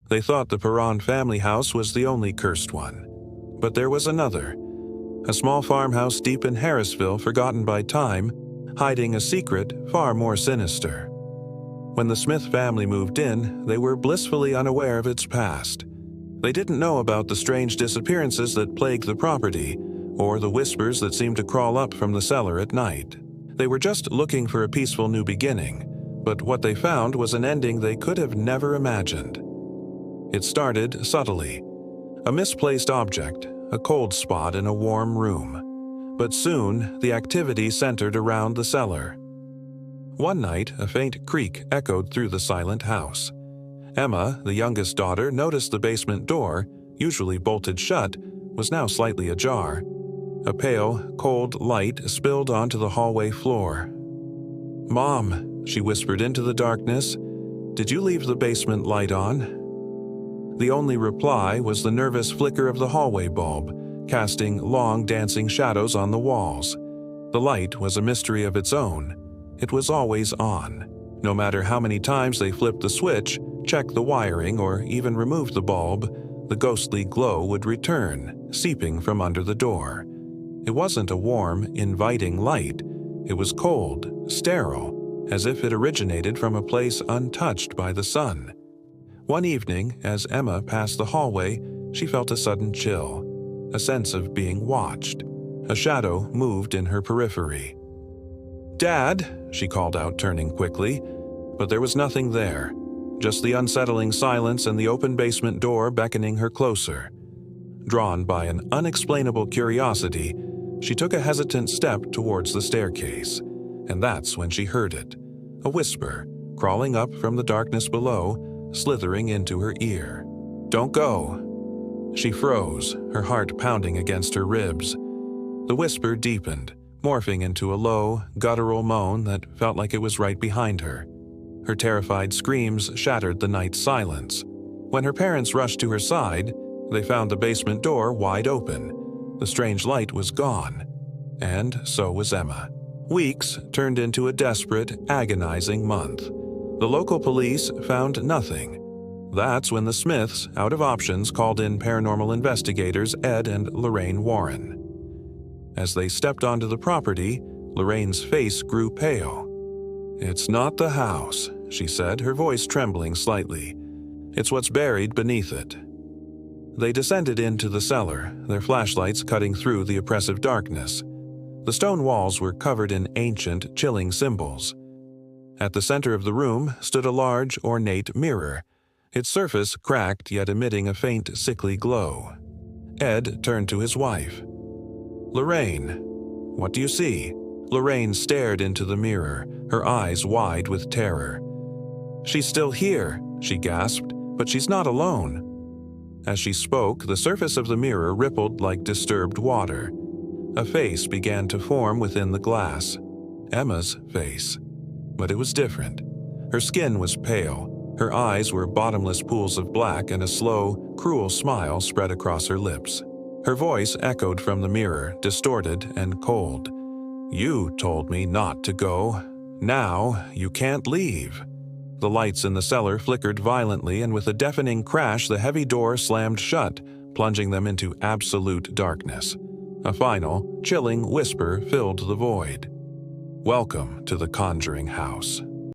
They thought the Perron family house was the only cursed one. But there was another. A small farmhouse deep in Harrisville, forgotten by time, hiding a secret far more sinister. When the Smith family moved in, they were blissfully unaware of its past. They didn't know about the strange disappearances that plagued the property, or the whispers that seemed to crawl up from the cellar at night. They were just looking for a peaceful new beginning, but what they found was an ending they could have never imagined. It started subtly. A misplaced object, a cold spot in a warm room. But soon, the activity centered around the cellar. One night, a faint creak echoed through the silent house. Emma, the youngest daughter, noticed the basement door, usually bolted shut, was now slightly ajar. A pale, cold light spilled onto the hallway floor. "Mom," she whispered into the darkness, "did you leave the basement light on?" The only reply was the nervous flicker of the hallway bulb, casting long dancing shadows on the walls. The light was a mystery of its own. It was always on. No matter how many times they flipped the switch, checked the wiring, or even removed the bulb, the ghostly glow would return, seeping from under the door. It wasn't a warm, inviting light. It was cold, sterile, as if it originated from a place untouched by the sun. One evening, as Emma passed the hallway, she felt a sudden chill, a sense of being watched. A shadow moved in her periphery. "Dad," she called out, turning quickly, but there was nothing there, just the unsettling silence and the open basement door beckoning her closer. Drawn by an unexplainable curiosity, she took a hesitant step towards the staircase, and that's when she heard it, a whisper, crawling up from the darkness below, slithering into her ear. "Don't go." She froze, her heart pounding against her ribs. The whisper deepened, morphing into a low, guttural moan that felt like it was right behind her. Her terrified screams shattered the night's silence. When her parents rushed to her side, they found the basement door wide open. The strange light was gone, and so was Emma. Weeks turned into a desperate, agonizing month. The local police found nothing. That's when the Smiths, out of options, called in paranormal investigators Ed and Lorraine Warren. As they stepped onto the property, Lorraine's face grew pale. "It's not the house," she said, her voice trembling slightly. "It's what's buried beneath it." They descended into the cellar, their flashlights cutting through the oppressive darkness. The stone walls were covered in ancient, chilling symbols. At the center of the room stood a large, ornate mirror, its surface cracked yet emitting a faint, sickly glow. Ed turned to his wife. "Lorraine, what do you see?" Lorraine stared into the mirror, her eyes wide with terror. "She's still here," she gasped, "but she's not alone." As she spoke, the surface of the mirror rippled like disturbed water. A face began to form within the glass. Emma's face. But it was different. Her skin was pale, her eyes were bottomless pools of black, and a slow, cruel smile spread across her lips. Her voice echoed from the mirror, distorted and cold. "You told me not to go. Now you can't leave." The lights in the cellar flickered violently, and with a deafening crash, the heavy door slammed shut, plunging them into absolute darkness. A final, chilling whisper filled the void. "Welcome to the Conjuring house."